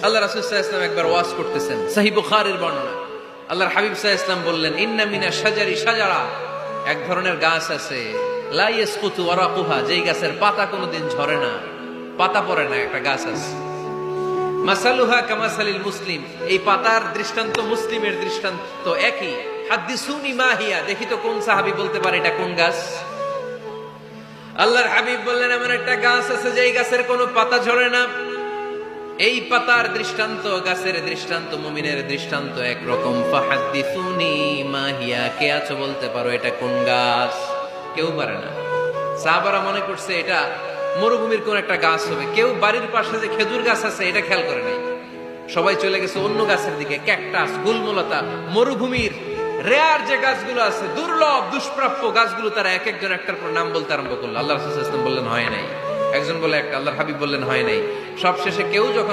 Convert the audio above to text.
আল্লাহ রাসূল সাল্লাল্লাহু আলাইহি ওয়াসাল্লাম একবার ওয়াজ করতেছেন, সহিহ বুখারীর বর্ণনা। আল্লাহর হাবিব সাল্লাল্লাহু আলাইহি ওয়াসাল্লাম বললেন, ইন্না মিনা শাজারি শাজারা, এক ধরনের গাছ আছে, লা ইয়াসকুতু ওয়ারাকুহা, যেই গাছের পাতা কোনোদিন ঝরে না, পাতা পড়ে না, একটা গাছ আছে। মাসালুহা কামাসালিল মুসলিম, এই পাতার দৃষ্টান্ত মুসলিমের দৃষ্টান্ত একই। হাদিসুনি মা হিয়া, দেখি তো কোন সাহাবী বলতে পারে এটা কোন গাছ। আল্লাহর হাবিব বললেন, এমন একটা গাছ আছে যেই গাছের কোনো পাতা ঝরে না। এই পাতার দৃষ্টান্ত, গাছের দৃষ্টান্ত, মুমিনের দৃষ্টান্ত একরকম। ফাহাদিসুনি মা হিয়া, কে আছো বলতে পারো এটা কোন গাছ? কেউ পারে না। সাহাবারা মনে করছে এটা মরুভূমির কোন একটা গাছ হবে। কেউ বাড়ির পাশে যে খেজুর গাছ আছে এটা খেয়াল করে নাই, সবাই চলে গেছে অন্য গাছের দিকে। ক্যাকটাস, গুলমলতা, মরুভূমির রেয়ার যে গাছগুলো আছে, দুর্লভ দুষ্প্রাপ্য গাছগুলো, তারা এক একজন একটার পর নাম বলতে আরম্ভ করলো। আল্লাহ রাসূল সাল্লাল্লাহু আলাইহি ওয়াসাল্লাম বললেন হয় নাই, একজন বলে একটা, আল্লাহর হাবিব বললেন হয় নাই। সবশেষে কেউ যখন